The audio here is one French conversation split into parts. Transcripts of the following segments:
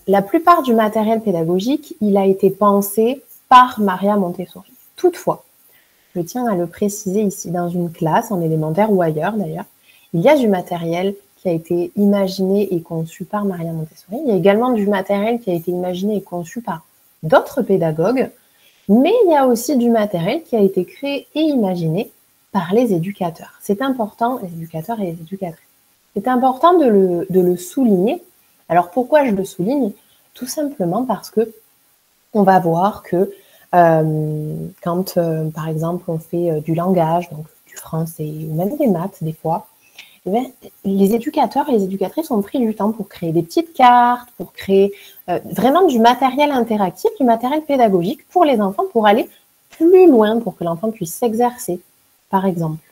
la plupart du matériel pédagogique, il a été pensé par Maria Montessori. Toutefois, je tiens à le préciser ici, dans une classe, en élémentaire ou ailleurs d'ailleurs, il y a du matériel qui a été imaginé et conçu par Maria Montessori. Il y a également du matériel qui a été imaginé et conçu par d'autres pédagogues, mais il y a aussi du matériel qui a été créé et imaginé par les éducateurs. C'est important, les éducateurs et les éducatrices. C'est important de le souligner. Alors pourquoi je le souligne? Tout simplement parce que on va voir que quand, par exemple, on fait du langage, donc du français ou même des maths des fois, eh bien, les éducateurs et les éducatrices ont pris du temps pour créer des petites cartes, pour créer vraiment du matériel interactif, du matériel pédagogique pour les enfants, pour aller plus loin, pour que l'enfant puisse s'exercer, par exemple.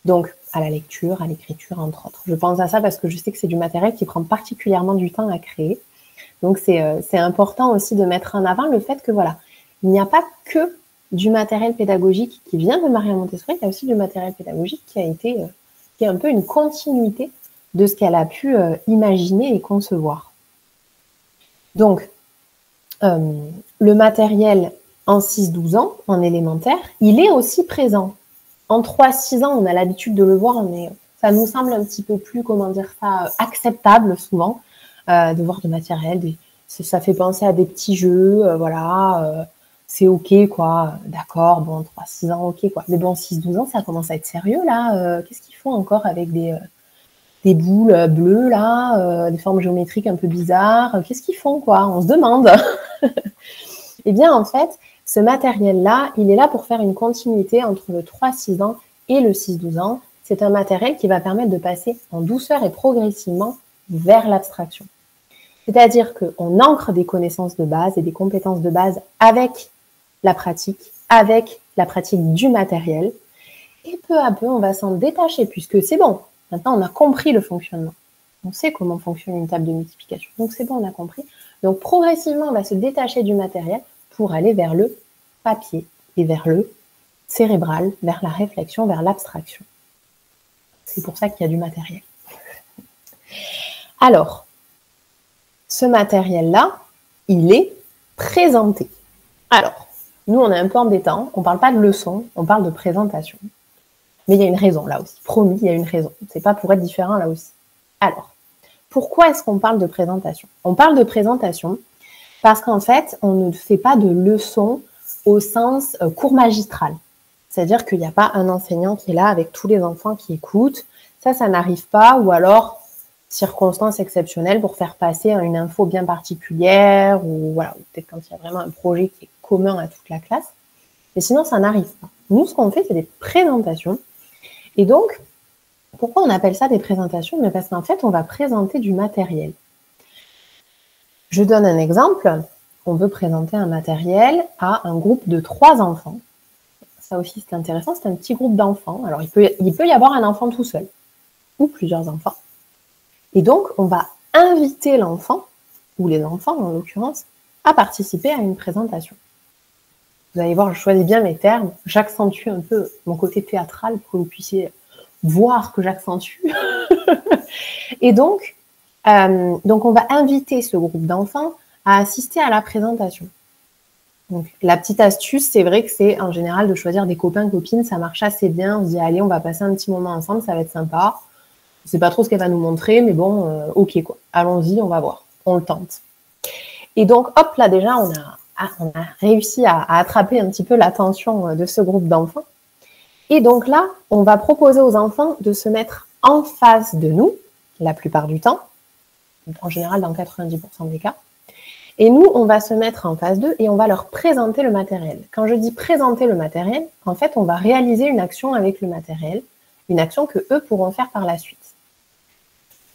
Donc, à la lecture, à l'écriture, entre autres. Je pense à ça parce que je sais que c'est du matériel qui prend particulièrement du temps à créer. Donc, c'est important aussi de mettre en avant le fait que, voilà, il n'y a pas que du matériel pédagogique qui vient de Maria Montessori, il y a aussi du matériel pédagogique qui a été, qui est un peu une continuité de ce qu'elle a pu imaginer et concevoir. Donc, le matériel en 6-12 ans, en élémentaire, il est aussi présent. En 3-6 ans, on a l'habitude de le voir, mais ça nous semble un petit peu plus, comment dire ça, acceptable souvent, de voir du matériel. Ça fait penser à des petits jeux, voilà, c'est ok, quoi, d'accord, bon, 3-6 ans, ok, quoi. Mais bon, 6-12 ans, ça commence à être sérieux, là. Qu'est-ce qu'ils font encore avec des boules bleues, là, des formes géométriques un peu bizarres? Qu'est-ce qu'ils font, quoi? On se demande. Eh bien, en fait, ce matériel-là, il est là pour faire une continuité entre le 3-6 ans et le 6-12 ans. C'est un matériel qui va permettre de passer en douceur et progressivement vers l'abstraction. C'est-à-dire qu'on ancre des connaissances de base et des compétences de base avec la pratique du matériel. Et peu à peu, on va s'en détacher puisque c'est bon. Maintenant, on a compris le fonctionnement. On sait comment fonctionne une table de multiplication. Donc, c'est bon, on a compris. Donc, progressivement, on va se détacher du matériel pour aller vers le papier et vers le cérébral, vers la réflexion, vers l'abstraction. C'est pour ça qu'il y a du matériel. Alors, ce matériel-là, il est présenté. Alors, nous, on est un peu embêtants. On ne parle pas de leçon, on parle de présentation. Mais il y a une raison là aussi. Promis, il y a une raison. C'est pas pour être différent là aussi. Alors, pourquoi est-ce qu'on parle de présentation? On parle de présentation parce qu'en fait, on ne fait pas de leçon au sens cours magistral. C'est-à-dire qu'il n'y a pas un enseignant qui est là avec tous les enfants qui écoutent. Ça n'arrive pas. Ou alors, circonstances exceptionnelles pour faire passer une info bien particulière ou voilà, peut-être quand il y a vraiment un projet qui est commun à toute la classe. Mais sinon, ça n'arrive pas. Nous, ce qu'on fait, c'est des présentations. Et donc, pourquoi on appelle ça des présentations? Mais parce qu'en fait, on va présenter du matériel. Je donne un exemple. On veut présenter un matériel à un groupe de 3 enfants. Ça aussi, c'est intéressant. C'est un petit groupe d'enfants. Alors, il peut y avoir un enfant tout seul ou plusieurs enfants. Et donc, on va inviter l'enfant, ou les enfants en l'occurrence, à participer à une présentation. Vous allez voir, je choisis bien mes termes. J'accentue un peu mon côté théâtral pour que vous puissiez voir que j'accentue. Et donc, on va inviter ce groupe d'enfants à assister à la présentation. Donc, la petite astuce, c'est vrai que c'est en général de choisir des copains, copines. Ça marche assez bien. On se dit, allez, on va passer un petit moment ensemble, ça va être sympa. Je ne sais pas trop ce qu'elle va nous montrer, mais bon, ok, quoi. Allons-y, on va voir. On le tente. Et donc, hop, là, déjà, on a réussi à attraper un petit peu l'attention de ce groupe d'enfants. Et donc là, on va proposer aux enfants de se mettre en face de nous, la plupart du temps, en général dans 90% des cas. Et nous, on va se mettre en face d'eux et on va leur présenter le matériel. Quand je dis présenter le matériel, en fait, on va réaliser une action avec le matériel, une action que eux pourront faire par la suite.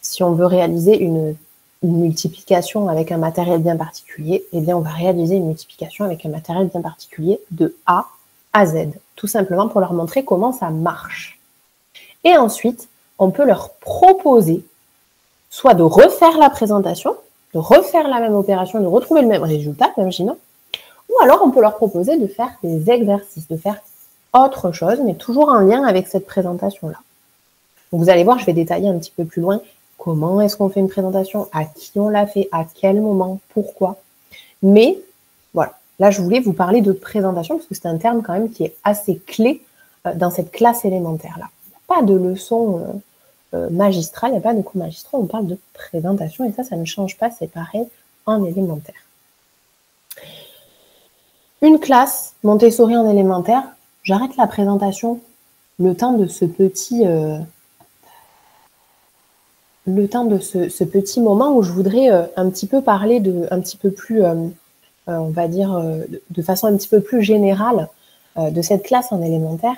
Si on veut réaliser une multiplication avec un matériel bien particulier, eh bien, on va réaliser une multiplication avec un matériel bien particulier de A à Z, tout simplement pour leur montrer comment ça marche. Et ensuite, on peut leur proposer soit de refaire la présentation, de refaire la même opération, de retrouver le même résultat, imaginons, ou alors on peut leur proposer de faire des exercices, de faire autre chose, mais toujours en lien avec cette présentation-là. Donc vous allez voir, je vais détailler un petit peu plus loin comment est-ce qu'on fait une présentation, à qui on l'a fait, à quel moment, pourquoi. Mais voilà, là je voulais vous parler de présentation parce que c'est un terme quand même qui est assez clé dans cette classe élémentaire-là. Il n'y a pas de leçon magistrale, il n'y a pas de cours magistraux, on parle de présentation et ça ne change pas, c'est pareil en élémentaire. Une classe Montessori en élémentaire, j'arrête la présentation le temps de ce petit moment où je voudrais un petit peu parler un petit peu plus, on va dire, de façon un petit peu plus générale de cette classe en élémentaire.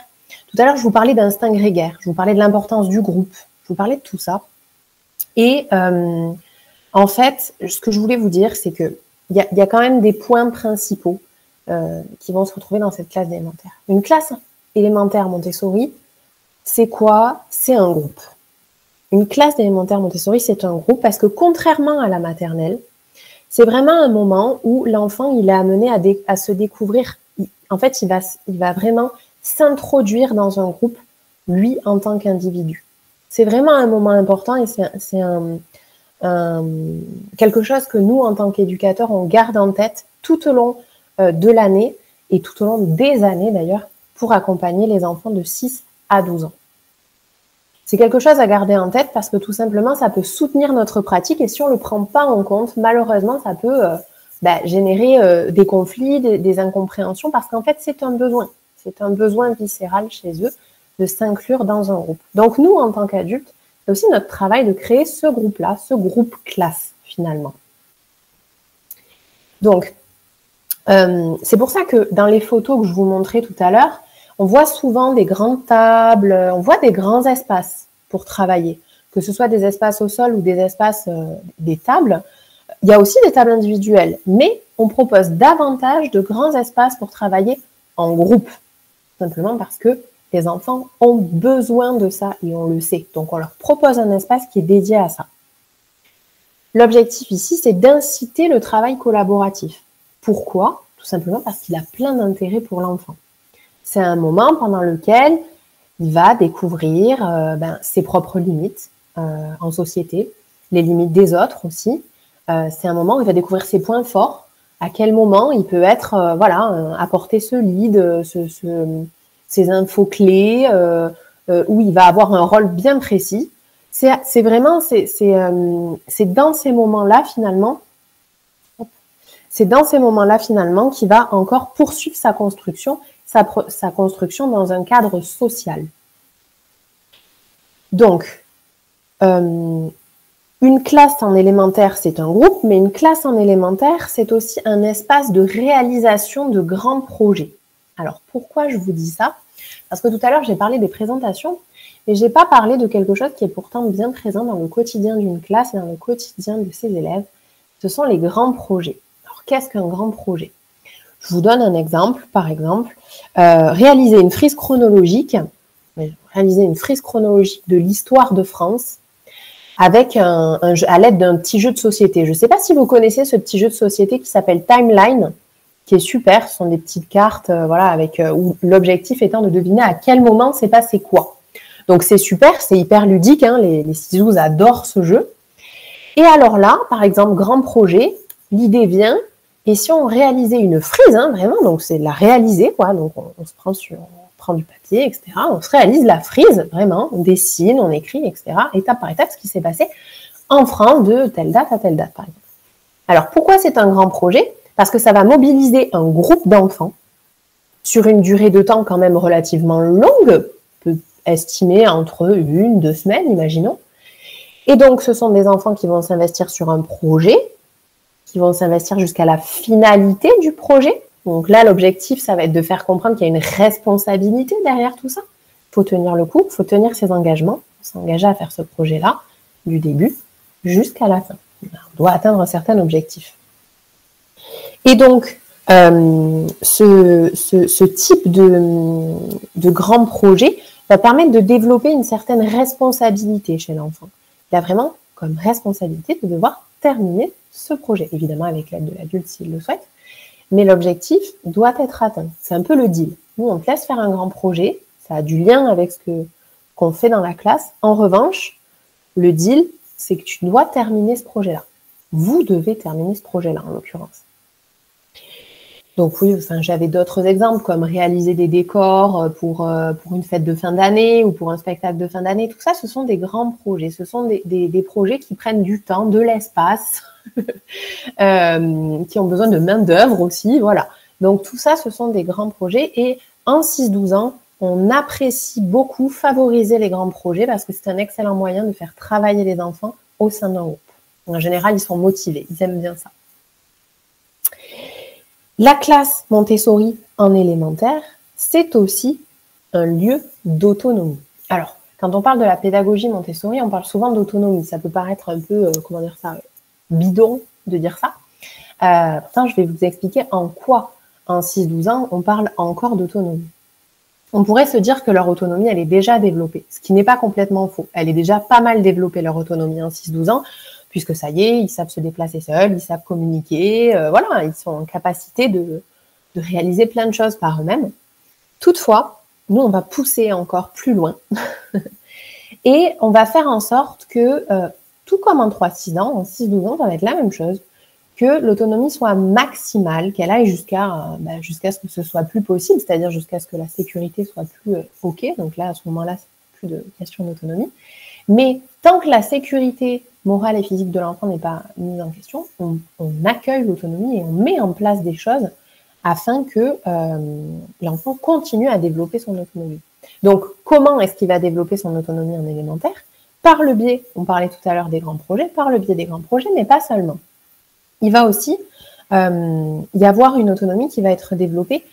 Tout à l'heure, je vous parlais d'instinct grégaire, je vous parlais de l'importance du groupe, je vous parlais de tout ça. Et en fait, ce que je voulais vous dire, c'est qu'il y a quand même des points principaux qui vont se retrouver dans cette classe élémentaire. Une classe élémentaire Montessori, c'est quoi? C'est un groupe. Une classe d'élémentaire Montessori, c'est un groupe parce que contrairement à la maternelle, c'est vraiment un moment où l'enfant il est amené à se découvrir. En fait, il va vraiment s'introduire dans un groupe, lui, en tant qu'individu. C'est vraiment un moment important et c'est quelque chose que nous, en tant qu'éducateurs, on garde en tête tout au long de l'année et tout au long des années d'ailleurs pour accompagner les enfants de 6 à 12 ans. C'est quelque chose à garder en tête parce que tout simplement, ça peut soutenir notre pratique et si on ne le prend pas en compte, malheureusement, ça peut générer des conflits, des incompréhensions parce qu'en fait, c'est un besoin. C'est un besoin viscéral chez eux de s'inclure dans un groupe. Donc nous, en tant qu'adultes, c'est aussi notre travail de créer ce groupe-là, ce groupe classe finalement. Donc, c'est pour ça que dans les photos que je vous montrais tout à l'heure, on voit souvent des grandes tables, on voit des grands espaces pour travailler, que ce soit des espaces au sol ou des espaces, des tables. Il y a aussi des tables individuelles, mais on propose davantage de grands espaces pour travailler en groupe, simplement parce que les enfants ont besoin de ça et on le sait. Donc, on leur propose un espace qui est dédié à ça. L'objectif ici, c'est d'inciter le travail collaboratif. Pourquoi? Tout simplement parce qu'il a plein d'intérêt pour l'enfant. C'est un moment pendant lequel il va découvrir ses propres limites en société, les limites des autres aussi. C'est un moment où il va découvrir ses points forts, à quel moment il peut être, apporter ce lead, ces infos clés, où il va avoir un rôle bien précis. C'est dans ces moments-là finalement, qu'il va encore poursuivre sa construction dans un cadre social. Donc, une classe en élémentaire, c'est un groupe, mais une classe en élémentaire, c'est aussi un espace de réalisation de grands projets. Alors, pourquoi je vous dis ça? Parce que tout à l'heure, j'ai parlé des présentations, mais je n'ai pas parlé de quelque chose qui est pourtant bien présent dans le quotidien d'une classe et dans le quotidien de ses élèves. Ce sont les grands projets. Alors, qu'est-ce qu'un grand projet? Je vous donne un exemple. Par exemple, réaliser une frise chronologique de l'histoire de France avec à l'aide d'un petit jeu de société. Je ne sais pas si vous connaissez ce petit jeu de société qui s'appelle Timeline, qui est super. Ce sont des petites cartes, où l'objectif étant de deviner à quel moment s'est passé quoi. Donc c'est super, c'est hyper ludique. Les Ciseaux adorent ce jeu. Et alors là, par exemple, grand projet, l'idée vient. Et si on réalisait une frise, vraiment, donc c'est de la réaliser, quoi. Donc on prend du papier, etc. On se réalise la frise, vraiment. On dessine, on écrit, etc. Étape par étape, ce qui s'est passé en France de telle date à telle date, par exemple. Alors pourquoi c'est un grand projet? Parce que ça va mobiliser un groupe d'enfants sur une durée de temps quand même relativement longue, peut estimer entre 1-2 semaines, imaginons. Et donc ce sont des enfants qui vont s'investir sur un projet, qui vont s'investir jusqu'à la finalité du projet. Donc là, l'objectif, ça va être de faire comprendre qu'il y a une responsabilité derrière tout ça. Il faut tenir le coup, il faut tenir ses engagements, s'engager à faire ce projet-là, du début jusqu'à la fin. On doit atteindre un certain objectif. Et donc, ce type de grand projet va permettre de développer une certaine responsabilité chez l'enfant. Il a vraiment comme responsabilité de devoir terminer ce projet, évidemment avec l'aide de l'adulte s'il le souhaite, mais l'objectif doit être atteint. C'est un peu le deal. Nous, on te laisse faire un grand projet, ça a du lien avec ce qu'on fait dans la classe. En revanche, le deal, c'est que tu dois terminer ce projet-là. Vous devez terminer ce projet-là, en l'occurrence. Donc oui, enfin, j'avais d'autres exemples comme réaliser des décors pour une fête de fin d'année ou pour un spectacle de fin d'année. Tout ça, ce sont des grands projets. Ce sont des projets qui prennent du temps, de l'espace, qui ont besoin de main-d'œuvre aussi. Voilà. Donc tout ça, ce sont des grands projets. Et en 6-12 ans, on apprécie beaucoup favoriser les grands projets parce que c'est un excellent moyen de faire travailler les enfants au sein d'un groupe. En général, ils sont motivés, ils aiment bien ça. La classe Montessori en élémentaire, c'est aussi un lieu d'autonomie. Alors, quand on parle de la pédagogie Montessori, on parle souvent d'autonomie. Ça peut paraître un peu, comment dire ça, bidon de dire ça. Pourtant, je vais vous expliquer en quoi, en 6-12 ans, on parle encore d'autonomie. On pourrait se dire que leur autonomie, elle est déjà développée, ce qui n'est pas complètement faux. Elle est déjà pas mal développée, leur autonomie en 6-12 ans, puisque ça y est, ils savent se déplacer seuls, ils savent communiquer, voilà, ils sont en capacité de réaliser plein de choses par eux-mêmes. Toutefois, nous, on va pousser encore plus loin et on va faire en sorte que, tout comme en 3-6 ans, en 6-12 ans, ça va être la même chose, que l'autonomie soit maximale, qu'elle aille jusqu'à ce que ce soit plus possible, c'est-à-dire jusqu'à ce que la sécurité soit plus OK. Donc là, à ce moment-là, c'est plus de question d'autonomie. Mais tant que la sécurité morale et physique de l'enfant n'est pas mise en question, on accueille l'autonomie et on met en place des choses afin que l'enfant continue à développer son autonomie. Donc, comment est-ce qu'il va développer son autonomie en élémentaire? Par le biais, on parlait tout à l'heure des grands projets, par le biais des grands projets, mais pas seulement. Il va aussi y avoir une autonomie qui va être développée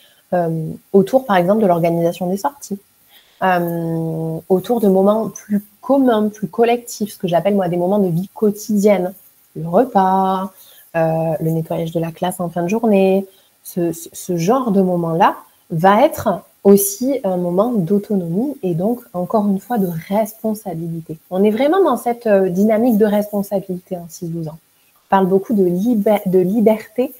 autour, par exemple, de l'organisation des sorties, autour de moments plus communs, plus collectifs, ce que j'appelle moi des moments de vie quotidienne, le repas, le nettoyage de la classe en fin de journée, ce genre de moment-là va être aussi un moment d'autonomie et donc, encore une fois, de responsabilité. On est vraiment dans cette dynamique de responsabilité en 6-12 ans. On parle beaucoup de liberté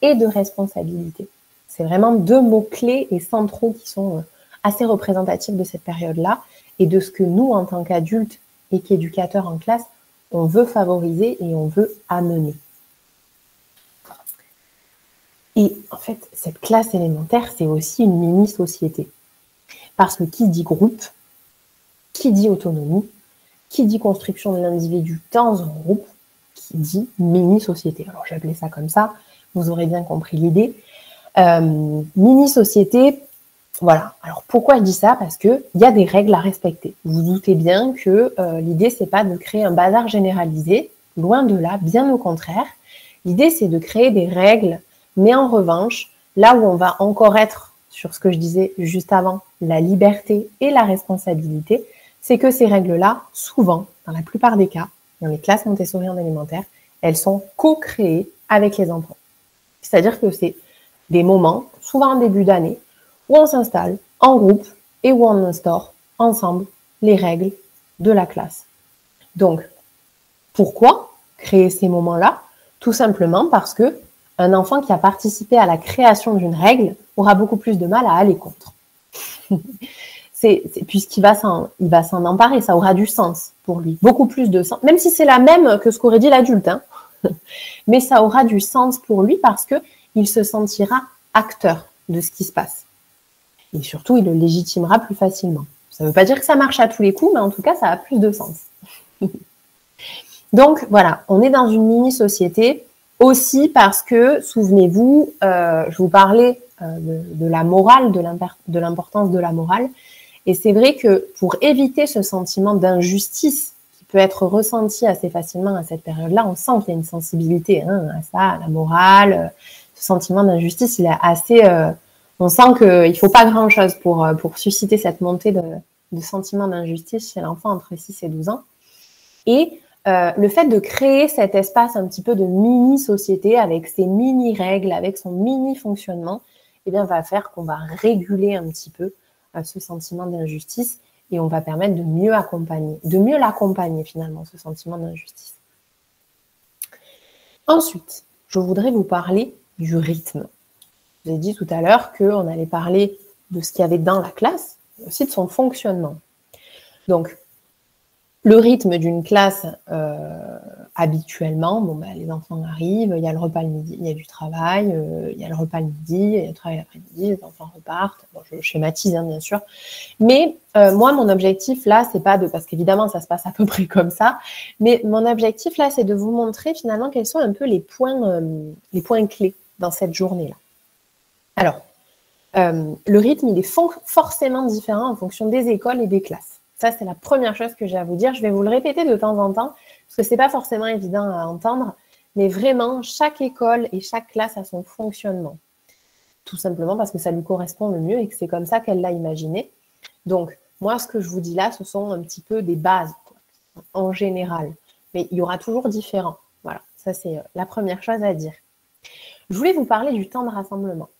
et de responsabilité. C'est vraiment deux mots-clés et centraux qui sont assez représentatifs de cette période-là et de ce que nous, en tant qu'adultes et qu'éducateurs en classe, on veut favoriser et on veut amener. Et en fait, cette classe élémentaire, c'est aussi une mini-société. Parce que qui dit groupe, qui dit autonomie, qui dit construction de l'individu dans un groupe, qui dit mini-société. Alors, j'ai appelé ça comme ça, vous aurez bien compris l'idée. Mini-société, voilà. Alors, pourquoi je dis ça? Parce qu'il y a des règles à respecter. Vous vous doutez bien que l'idée, c'est pas de créer un bazar généralisé, loin de là, bien au contraire. L'idée, c'est de créer des règles, mais en revanche, là où on va encore être sur ce que je disais juste avant, la liberté et la responsabilité, c'est que ces règles-là, souvent, dans la plupart des cas, dans les classes Montessori en élémentaire, elles sont co-créées avec les enfants. C'est-à-dire que c'est des moments, souvent en début d'année, où on s'installe en groupe et où on instaure ensemble les règles de la classe. Donc, pourquoi créer ces moments-là? Tout simplement parce que un enfant qui a participé à la création d'une règle aura beaucoup plus de mal à aller contre. Puisqu'il va s'en emparer, ça aura du sens pour lui, beaucoup plus de sens, même si c'est la même que ce qu'aurait dit l'adulte, hein. Mais ça aura du sens pour lui parce qu'il se sentira acteur de ce qui se passe. Et surtout, il le légitimera plus facilement. Ça ne veut pas dire que ça marche à tous les coups, mais en tout cas, ça a plus de sens. Donc, voilà, on est dans une mini-société aussi parce que, souvenez-vous, je vous parlais de la morale, de l'importance de la morale. Et c'est vrai que pour éviter ce sentiment d'injustice qui peut être ressenti assez facilement à cette période-là, on sent qu'il y a une sensibilité à ça, à la morale. Ce sentiment d'injustice, il est assez... on sent qu'il ne faut pas grand-chose pour susciter cette montée de sentiment d'injustice chez l'enfant entre 6 et 12 ans. Et le fait de créer cet espace un petit peu de mini-société avec ses mini-règles, avec son mini-fonctionnement, eh bien, va faire qu'on va réguler un petit peu ce sentiment d'injustice et on va permettre de mieux l'accompagner finalement, ce sentiment d'injustice. Ensuite, je voudrais vous parler du rythme. Je vous ai dit tout à l'heure qu'on allait parler de ce qu'il y avait dans la classe, mais aussi de son fonctionnement. Donc, Le rythme d'une classe, habituellement, bon, bah, les enfants arrivent, il y a le repas le midi, il y a du travail, il y a le repas le midi, il y a le travail l'après-midi, les enfants repartent. Bon, je schématise, hein, bien sûr. Mais moi, mon objectif là, c'est pas de, parce qu'évidemment, ça se passe à peu près comme ça, mais mon objectif là, c'est de vous montrer finalement quels sont un peu les points clés dans cette journée-là. Alors, le rythme, il est forcément différent en fonction des écoles et des classes. Ça, c'est la première chose que j'ai à vous dire. Je vais vous le répéter de temps en temps, parce que c'est pas forcément évident à entendre, mais vraiment, chaque école et chaque classe a son fonctionnement. Tout simplement parce que ça lui correspond le mieux et que c'est comme ça qu'elle l'a imaginé. Donc, moi, ce que je vous dis là, ce sont un petit peu des bases, quoi, en général. Mais il y aura toujours différents. Voilà, ça, c'est la première chose à dire. Je voulais vous parler du temps de rassemblement.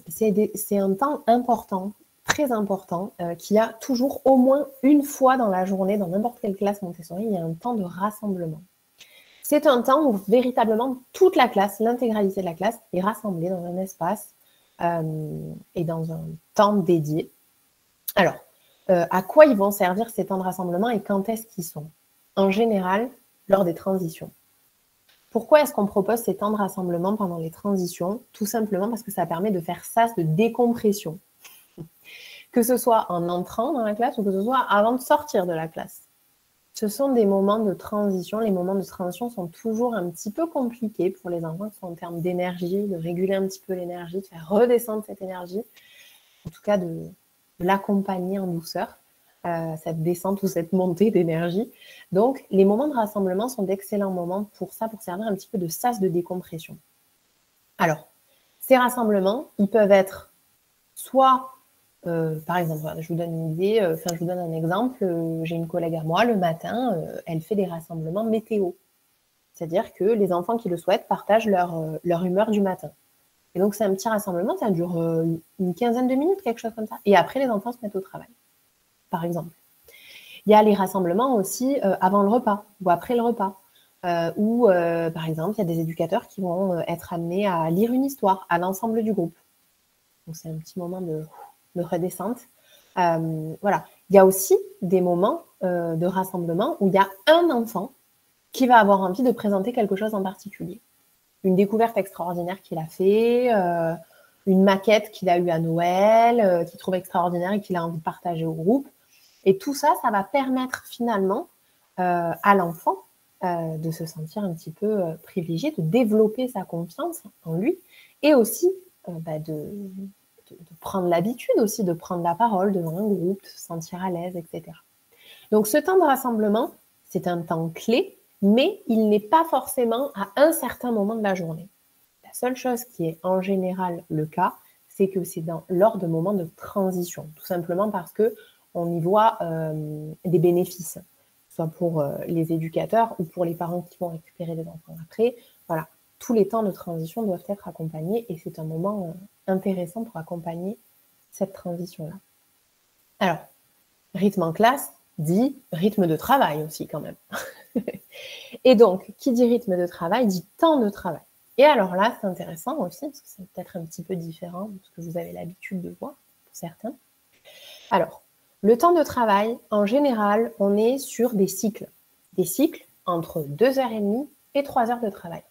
C'est un temps important, très important, qu'il y a toujours au moins une fois dans la journée, dans n'importe quelle classe Montessori, il y a un temps de rassemblement. C'est un temps où véritablement toute la classe, l'intégralité de la classe, est rassemblée dans un espace et dans un temps dédié. Alors, à quoi ils vont servir ces temps de rassemblement et quand est-ce qu'ils sont? En général, lors des transitions. Pourquoi est-ce qu'on propose ces temps de rassemblement pendant les transitions? Tout simplement parce que ça permet de faire sas de décompression. Que ce soit en entrant dans la classe ou que ce soit avant de sortir de la classe. Ce sont des moments de transition. Les moments de transition sont toujours un petit peu compliqués pour les enfants, en termes d'énergie, de réguler un petit peu l'énergie, de faire redescendre cette énergie, en tout cas de l'accompagner en douceur, cette descente ou cette montée d'énergie. Donc, les moments de rassemblement sont d'excellents moments pour ça, pour servir un petit peu de sas de décompression. Alors, ces rassemblements, ils peuvent être soit, par exemple, je vous donne une idée, je vous donne un exemple, j'ai une collègue à moi, le matin, elle fait des rassemblements météo. C'est-à-dire que les enfants qui le souhaitent partagent leur humeur du matin. Et donc, c'est un petit rassemblement, ça dure une quinzaine de minutes, quelque chose comme ça. Et après, les enfants se mettent au travail, par exemple. Il y a les rassemblements aussi avant le repas ou après le repas. Où, par exemple, il y a des éducateurs qui vont être amenés à lire une histoire à l'ensemble du groupe. Donc, c'est un petit moment de redescente. Voilà. Il y a aussi des moments de rassemblement où il y a un enfant qui va avoir envie de présenter quelque chose en particulier. Une découverte extraordinaire qu'il a fait, une maquette qu'il a eue à Noël, qu'il trouve extraordinaire et qu'il a envie de partager au groupe. Et tout ça, ça va permettre finalement à l'enfant de se sentir un petit peu privilégié, de développer sa confiance en lui et aussi de prendre l'habitude aussi de prendre la parole devant un groupe, de se sentir à l'aise, etc. Donc ce temps de rassemblement, c'est un temps clé, mais il n'est pas forcément à un certain moment de la journée. La seule chose qui est en général le cas, c'est que c'est lors de moments de transition, tout simplement parce qu'on y voit des bénéfices, soit pour les éducateurs ou pour les parents qui vont récupérer les enfants après. Voilà, tous les temps de transition doivent être accompagnés et c'est un moment intéressant pour accompagner cette transition-là. Alors, rythme en classe dit rythme de travail aussi quand même. Et donc, qui dit rythme de travail dit temps de travail. Et alors là, c'est intéressant aussi, parce que c'est peut-être un petit peu différent de ce que vous avez l'habitude de voir, pour certains. Alors, le temps de travail, en général, on est sur des cycles. Des cycles entre 2h30 et 3 heures de travail.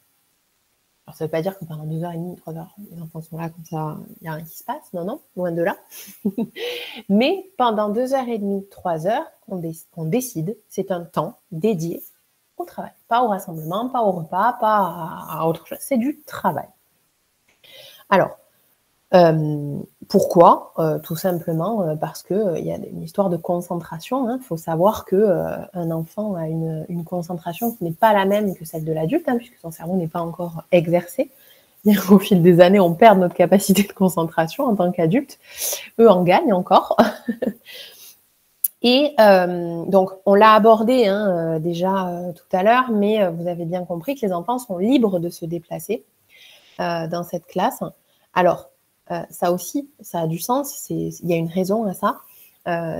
Alors, ça ne veut pas dire que pendant 2h30, 3 heures, les enfants sont là comme ça, il n'y a rien qui se passe. Non, non, loin de là. Mais pendant 2h30, 3 heures, on décide, c'est un temps dédié au travail. Pas au rassemblement, pas au repas, pas à autre chose. C'est du travail. Alors, pourquoi? Tout simplement parce qu'il y a une histoire de concentration. Il faut savoir qu'un enfant a une concentration qui n'est pas la même que celle de l'adulte, puisque son cerveau n'est pas encore exercé. Au fil des années, on perd notre capacité de concentration en tant qu'adulte. Eux en gagnent encore. Et donc, on l'a abordé déjà tout à l'heure, mais vous avez bien compris que les enfants sont libres de se déplacer dans cette classe. Alors, ça aussi, ça a du sens, il y a une raison à ça.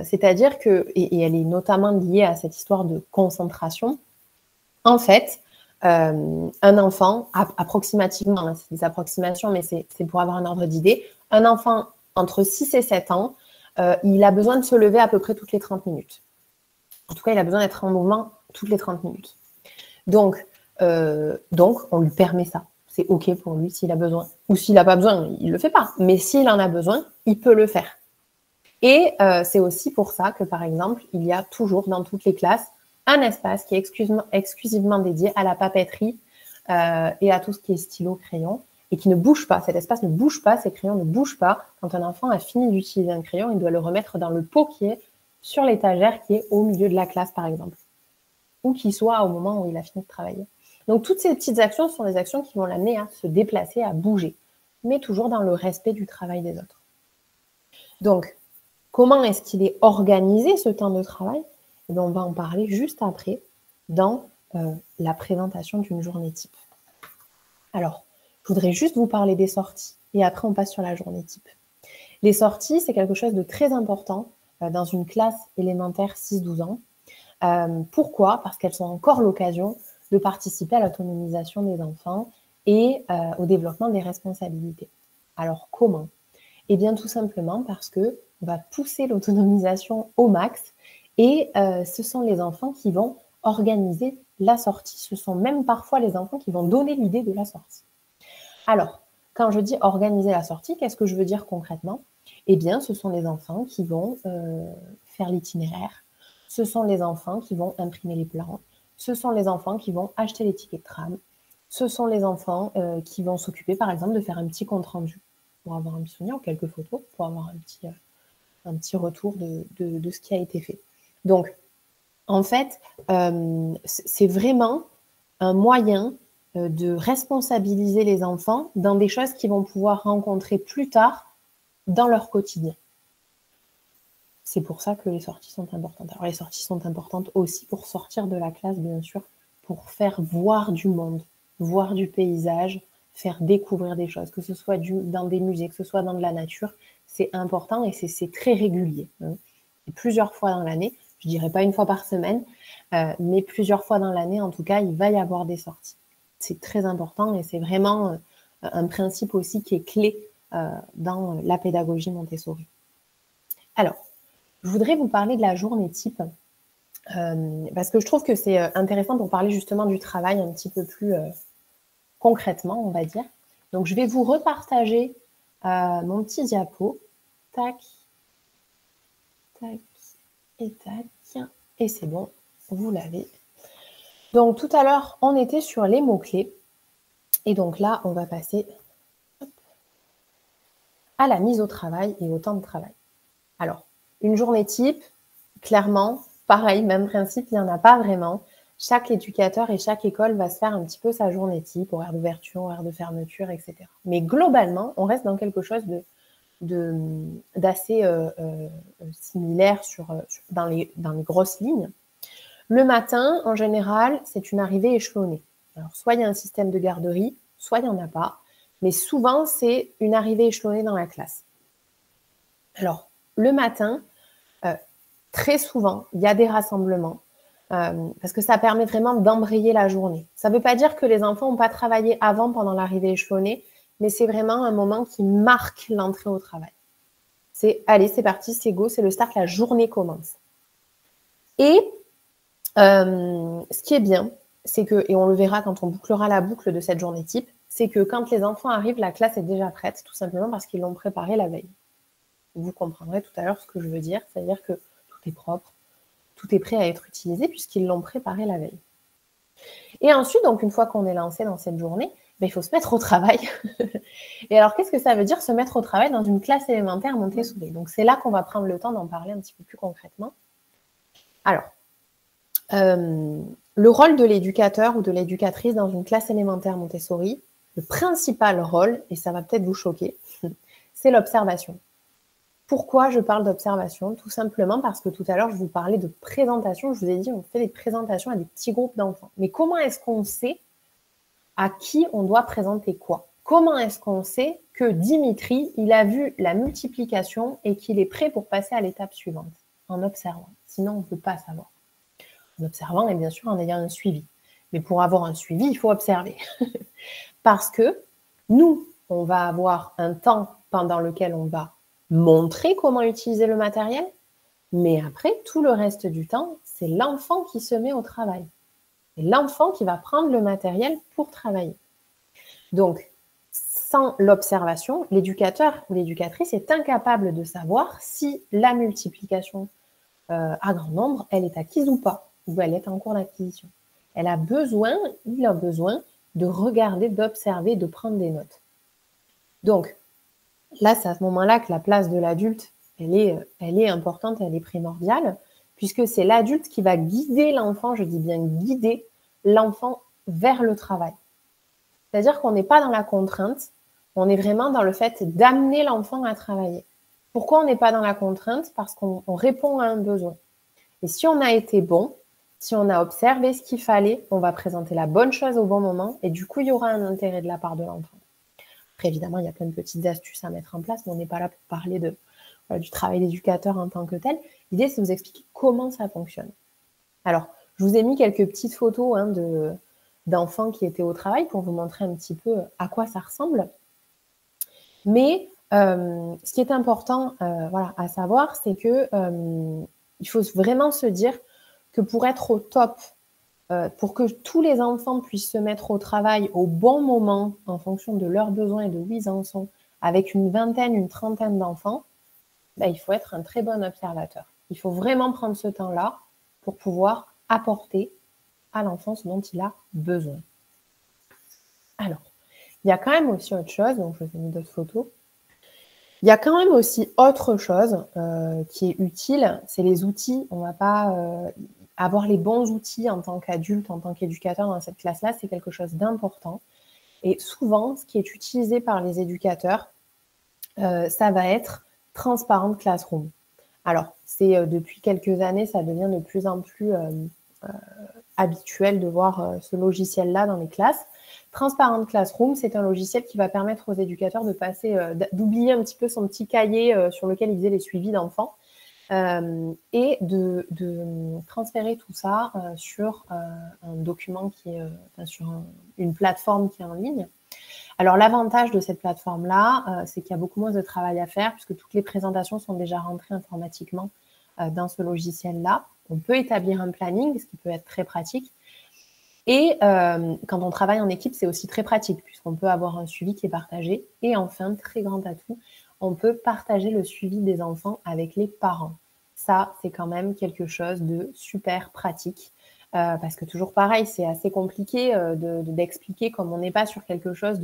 C'est-à-dire que, et elle est notamment liée à cette histoire de concentration, en fait, un enfant, approximativement, c'est des approximations, mais c'est pour avoir un ordre d'idée, un enfant entre 6 et 7 ans, il a besoin de se lever à peu près toutes les 30 minutes. En tout cas, il a besoin d'être en mouvement toutes les 30 minutes. Donc, on lui permet ça. C'est OK pour lui s'il a besoin. Ou s'il n'a pas besoin, il ne le fait pas. Mais s'il en a besoin, il peut le faire. Et c'est aussi pour ça que, par exemple, il y a toujours dans toutes les classes un espace qui est exclusivement dédié à la papeterie et à tout ce qui est stylo, crayon, et qui ne bouge pas. Cet espace ne bouge pas, ces crayons ne bougent pas. Quand un enfant a fini d'utiliser un crayon, il doit le remettre dans le pot qui est sur l'étagère, qui est au milieu de la classe, par exemple, ou qui soit au moment où il a fini de travailler. Donc, toutes ces petites actions sont des actions qui vont l'amener à se déplacer, à bouger, mais toujours dans le respect du travail des autres. Donc, comment est-ce qu'il est organisé ce temps de travail? Eh bien, on va en parler juste après dans la présentation d'une journée type. Alors, je voudrais juste vous parler des sorties et après on passe sur la journée type. Les sorties, c'est quelque chose de très important dans une classe élémentaire 6-12 ans. Pourquoi? Parce qu'elles sont encore l'occasion de participer à l'autonomisation des enfants et au développement des responsabilités. Alors, comment? Eh bien, tout simplement parce que on va pousser l'autonomisation au max et ce sont les enfants qui vont organiser la sortie. Ce sont même parfois les enfants qui vont donner l'idée de la sortie. Alors, quand je dis organiser la sortie, qu'est-ce que je veux dire concrètement? Eh bien, ce sont les enfants qui vont faire l'itinéraire, ce sont les enfants qui vont imprimer les plans, ce sont les enfants qui vont acheter les tickets de tram, ce sont les enfants qui vont s'occuper, par exemple, de faire un petit compte-rendu pour avoir un petit souvenir ou quelques photos, pour avoir un petit retour de ce qui a été fait. Donc, en fait, c'est vraiment un moyen de responsabiliser les enfants dans des choses qu'ils vont pouvoir rencontrer plus tard dans leur quotidien. C'est pour ça que les sorties sont importantes. Alors, les sorties sont importantes aussi pour sortir de la classe, bien sûr, pour faire voir du monde, voir du paysage, faire découvrir des choses, que ce soit dans des musées, que ce soit dans de la nature. C'est important et c'est très régulier. Et plusieurs fois dans l'année, je dirais pas une fois par semaine, mais plusieurs fois dans l'année, en tout cas, il va y avoir des sorties. C'est très important et c'est vraiment un principe aussi qui est clé dans la pédagogie Montessori. Alors, je voudrais vous parler de la journée type parce que je trouve que c'est intéressant pour parler justement du travail un petit peu plus concrètement, on va dire. Donc, je vais vous repartager mon petit diapo. Tac, tac et tac. Et c'est bon, vous l'avez. Donc, tout à l'heure, on était sur les mots-clés. Et donc là, on va passer à la mise au travail et au temps de travail. Alors, une journée type, clairement, pareil, même principe, il n'y en a pas vraiment. Chaque éducateur et chaque école va se faire un petit peu sa journée type, horaire d'ouverture, horaire de fermeture, etc. Mais globalement, on reste dans quelque chose d'assez similaire dans les grosses lignes. Le matin, en général, c'est une arrivée échelonnée. Alors, soit il y a un système de garderie, soit il n'y en a pas. Mais souvent, c'est une arrivée échelonnée dans la classe. Alors, le matin, très souvent, il y a des rassemblements parce que ça permet vraiment d'embrayer la journée. Ça ne veut pas dire que les enfants n'ont pas travaillé avant pendant l'arrivée échelonnée, mais c'est vraiment un moment qui marque l'entrée au travail. C'est « allez, c'est parti, c'est go, c'est le start, la journée commence ». Et ce qui est bien, c'est que, et on le verra quand on bouclera la boucle de cette journée type, c'est que quand les enfants arrivent, la classe est déjà prête, tout simplement parce qu'ils l'ont préparée la veille. Vous comprendrez tout à l'heure ce que je veux dire, c'est-à-dire que tout est propre, tout est prêt à être utilisé puisqu'ils l'ont préparé la veille. Et ensuite, donc une fois qu'on est lancé dans cette journée, il faut se mettre au travail. Et alors, qu'est-ce que ça veut dire se mettre au travail dans une classe élémentaire Montessori? Donc, c'est là qu'on va prendre le temps d'en parler un petit peu plus concrètement. Alors, le rôle de l'éducateur ou de l'éducatrice dans une classe élémentaire Montessori, le principal rôle, et ça va peut-être vous choquer, c'est l'observation. Pourquoi je parle d'observation? Tout simplement parce que tout à l'heure, je vous parlais de présentation. Je vous ai dit, on fait des présentations à des petits groupes d'enfants. Mais comment est-ce qu'on sait à qui on doit présenter quoi? Comment est-ce qu'on sait que Dimitri, il a vu la multiplication et qu'il est prêt pour passer à l'étape suivante? En observant. Sinon, on ne peut pas savoir. En observant et bien sûr en ayant un suivi. Mais pour avoir un suivi, il faut observer. Parce que nous, on va avoir un temps pendant lequel on va montrer comment utiliser le matériel, mais après, tout le reste du temps, c'est l'enfant qui se met au travail. C'est l'enfant qui va prendre le matériel pour travailler. Donc, sans l'observation, l'éducateur ou l'éducatrice est incapable de savoir si la multiplication à grand nombre, elle est acquise ou pas, ou elle est en cours d'acquisition. Il a besoin de regarder, d'observer, de prendre des notes. Donc, là, c'est à ce moment-là que la place de l'adulte, elle est importante, elle est primordiale, puisque c'est l'adulte qui va guider l'enfant, je dis bien guider l'enfant vers le travail. C'est-à-dire qu'on n'est pas dans la contrainte, on est vraiment dans le fait d'amener l'enfant à travailler. Pourquoi on n'est pas dans la contrainte? Parce qu'on répond à un besoin. Et si on a été bon, si on a observé ce qu'il fallait, on va présenter la bonne chose au bon moment et du coup, il y aura un intérêt de la part de l'enfant. Après, évidemment, il y a plein de petites astuces à mettre en place, mais on n'est pas là pour parler du travail d'éducateur en tant que tel. L'idée, c'est de vous expliquer comment ça fonctionne. Alors, je vous ai mis quelques petites photos d'enfants qui étaient au travail pour vous montrer un petit peu à quoi ça ressemble. Mais ce qui est important à savoir, c'est que il faut vraiment se dire que pour être au top, pour que tous les enfants puissent se mettre au travail au bon moment, en fonction de leurs besoins et de où ils en sont, avec une vingtaine, une trentaine d'enfants, il faut être un très bon observateur. Il faut vraiment prendre ce temps-là pour pouvoir apporter à l'enfant ce dont il a besoin. Alors, il y a quand même aussi autre chose, donc je vous ai mis d'autres photos. Il y a quand même aussi autre chose qui est utile, c'est les outils. On ne va pas avoir les bons outils en tant qu'adulte, en tant qu'éducateur dans cette classe-là, c'est quelque chose d'important. Et souvent, ce qui est utilisé par les éducateurs, ça va être Transparent Classroom. Alors, c'est depuis quelques années, ça devient de plus en plus habituel de voir ce logiciel-là dans les classes. Transparent Classroom, c'est un logiciel qui va permettre aux éducateurs de passer, d'oublier un petit peu son petit cahier sur lequel ils faisaient les suivis d'enfants et de transférer tout ça sur un document qui est sur une plateforme qui est en ligne. Alors, l'avantage de cette plateforme-là, c'est qu'il y a beaucoup moins de travail à faire puisque toutes les présentations sont déjà rentrées informatiquement dans ce logiciel-là. On peut établir un planning, ce qui peut être très pratique. Et quand on travaille en équipe, c'est aussi très pratique puisqu'on peut avoir un suivi qui est partagé. Et enfin, très grand atout, on peut partager le suivi des enfants avec les parents. Ça, c'est quand même quelque chose de super pratique. Parce que toujours pareil, c'est assez compliqué d'expliquer comme on n'est pas sur quelque chose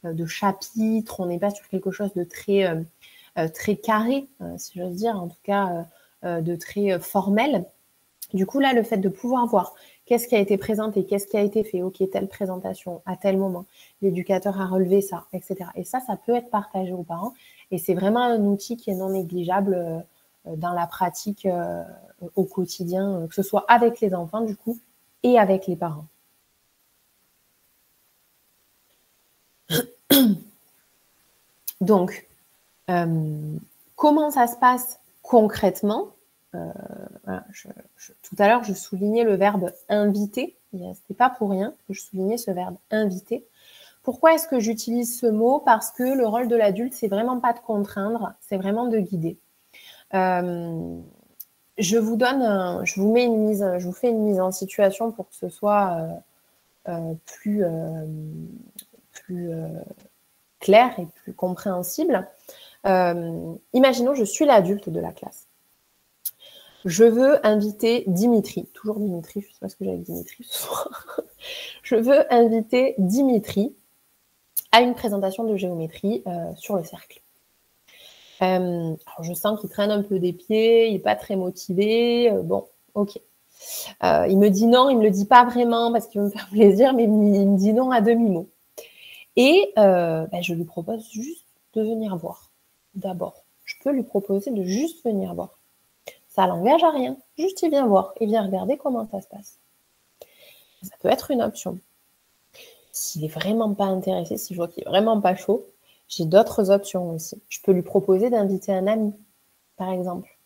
de chapitre, on n'est pas sur quelque chose de très carré, si j'ose dire, en tout cas de très formel. Du coup, là, le fait de pouvoir voir qu'est-ce qui a été présenté, qu'est-ce qui a été fait, ok, telle présentation, à tel moment, l'éducateur a relevé ça, etc. Et ça peut être partagé aux parents. Et c'est vraiment un outil qui est non négligeable dans la pratique au quotidien, que ce soit avec les enfants, du coup, et avec les parents. Donc, comment ça se passe concrètement? Voilà, tout à l'heure, je soulignais le verbe inviter. C'était pas pour rien que je soulignais ce verbe inviter. Pourquoi est-ce que j'utilise ce mot? Parce que le rôle de l'adulte, c'est vraiment pas de contraindre, c'est vraiment de guider. Je vous fais une mise en situation pour que ce soit plus clair et plus compréhensible. Imaginons, je suis l'adulte de la classe. Je veux inviter Dimitri, toujours Dimitri, je ne sais pas ce que j'ai avec Dimitri ce soir. Je veux inviter Dimitri à une présentation de géométrie sur le cercle. Alors je sens qu'il traîne un peu des pieds, il n'est pas très motivé, bon, ok. Il me dit non, il ne me le dit pas vraiment parce qu'il veut me faire plaisir, mais il me dit non à demi-mot. Et je lui propose juste de venir voir, d'abord. Je peux lui proposer de juste venir voir. Ça l'engage à rien, juste il vient voir, il vient regarder comment ça se passe. Ça peut être une option. S'il n'est vraiment pas intéressé, si je vois qu'il n'est vraiment pas chaud, j'ai d'autres options aussi. Je peux lui proposer d'inviter un ami, par exemple.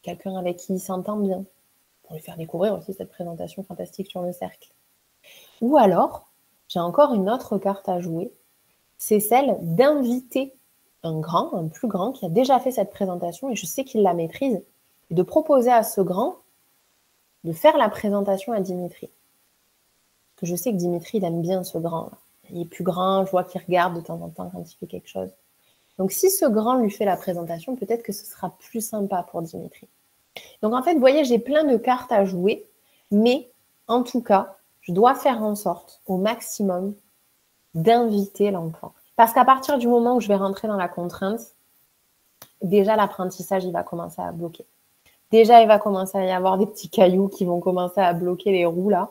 Quelqu'un avec qui il s'entend bien, pour lui faire découvrir aussi cette présentation fantastique sur le cercle. Ou alors, j'ai encore une autre carte à jouer, c'est celle d'inviter un plus grand, qui a déjà fait cette présentation et je sais qu'il la maîtrise, et de proposer à ce grand de faire la présentation à Dimitri. Parce que je sais que Dimitri, il aime bien ce grand. Il est plus grand, je vois qu'il regarde de temps en temps quand il fait quelque chose. Donc, si ce grand lui fait la présentation, peut-être que ce sera plus sympa pour Dimitri. Donc, en fait, vous voyez, j'ai plein de cartes à jouer, mais en tout cas, je dois faire en sorte au maximum d'inviter l'enfant. Parce qu'à partir du moment où je vais rentrer dans la contrainte, déjà l'apprentissage, il va commencer à bloquer. Déjà, il va commencer à y avoir des petits cailloux qui vont commencer à bloquer les roues là.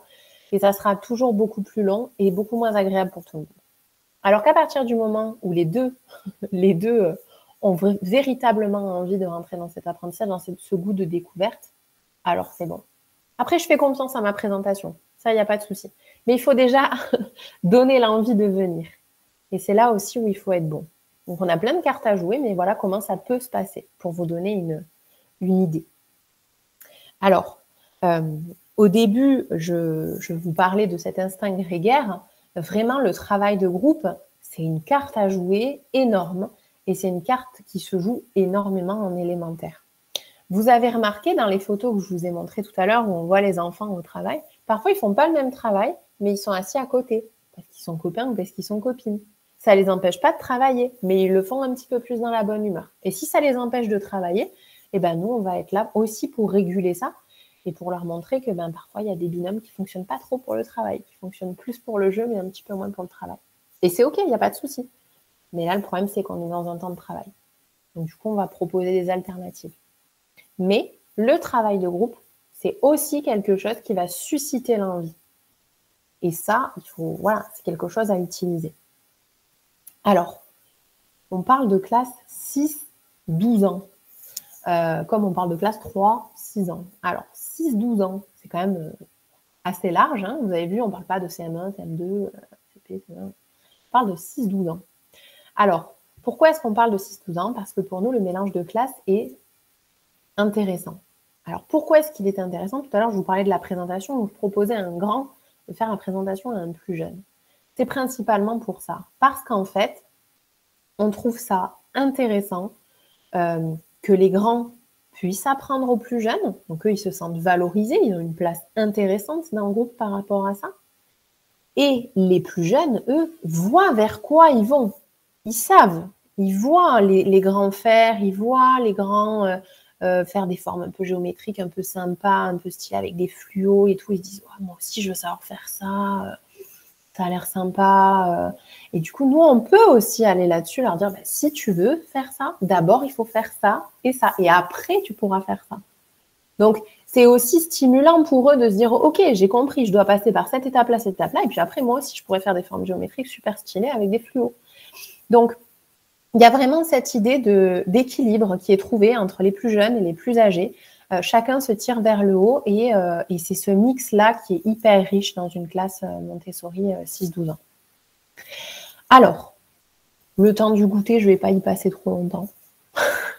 Et ça sera toujours beaucoup plus long et beaucoup moins agréable pour tout le monde. Alors qu'à partir du moment où les deux ont véritablement envie de rentrer dans cet apprentissage, dans ce goût de découverte, alors c'est bon. Après, je fais confiance à ma présentation. Ça, il n'y a pas de souci. Mais il faut déjà donner l'envie de venir. Et c'est là aussi où il faut être bon. Donc, on a plein de cartes à jouer, mais voilà comment ça peut se passer pour vous donner une idée. Alors, au début, je vous parlais de cet instinct grégaire. Vraiment, le travail de groupe, c'est une carte à jouer énorme et c'est une carte qui se joue énormément en élémentaire. Vous avez remarqué dans les photos que je vous ai montrées tout à l'heure où on voit les enfants au travail, parfois ils ne font pas le même travail, mais ils sont assis à côté parce qu'ils sont copains ou parce qu'ils sont copines. Ça ne les empêche pas de travailler, mais ils le font un petit peu plus dans la bonne humeur. Et si ça les empêche de travailler, eh ben nous, on va être là aussi pour réguler ça et pour leur montrer que parfois, il y a des binômes qui ne fonctionnent pas trop pour le travail, qui fonctionnent plus pour le jeu, mais un petit peu moins pour le travail. Et c'est OK, il n'y a pas de souci. Mais là, le problème, c'est qu'on est dans un temps de travail. Donc, du coup, on va proposer des alternatives. Mais le travail de groupe, c'est aussi quelque chose qui va susciter l'envie. Et ça, c'est quelque chose à utiliser. Alors, on parle de classe 6-12 ans, comme on parle de classe 3-6 ans. Alors, 6-12 ans, c'est quand même assez large. Hein. Vous avez vu, on ne parle pas de CM1, CM2, CP, CM1. On parle de 6-12 ans. Alors, pourquoi est-ce qu'on parle de 6-12 ans? Parce que pour nous, le mélange de classes est intéressant. Alors, pourquoi est-ce qu'il est intéressant? Tout à l'heure, je vous parlais de la présentation où je proposais à un grand de faire la présentation à un plus jeune. C'est principalement pour ça. Parce qu'en fait, on trouve ça intéressant que les grands puissent apprendre aux plus jeunes. Donc, eux, ils se sentent valorisés. Ils ont une place intéressante dans le groupe par rapport à ça. Et les plus jeunes, eux, voient vers quoi ils vont. Ils savent. Ils voient les grands faire. Ils voient les grands faire des formes un peu géométriques, un peu sympas, un peu stylées avec des fluos et tout. Ils se disent, oh, moi aussi, je veux savoir faire ça. Ça a l'air sympa. Et du coup, nous, on peut aussi aller là-dessus, leur dire, si tu veux faire ça, d'abord, il faut faire ça et ça. Et après, tu pourras faire ça. Donc, c'est aussi stimulant pour eux de se dire, OK, j'ai compris, je dois passer par cette étape-là, et puis après, moi aussi, je pourrais faire des formes géométriques super stylées avec des fluos. Donc, il y a vraiment cette idée d'équilibre qui est trouvée entre les plus jeunes et les plus âgés. Chacun se tire vers le haut et c'est ce mix-là qui est hyper riche dans une classe Montessori 6-12 ans. Alors, le temps du goûter, je ne vais pas y passer trop longtemps,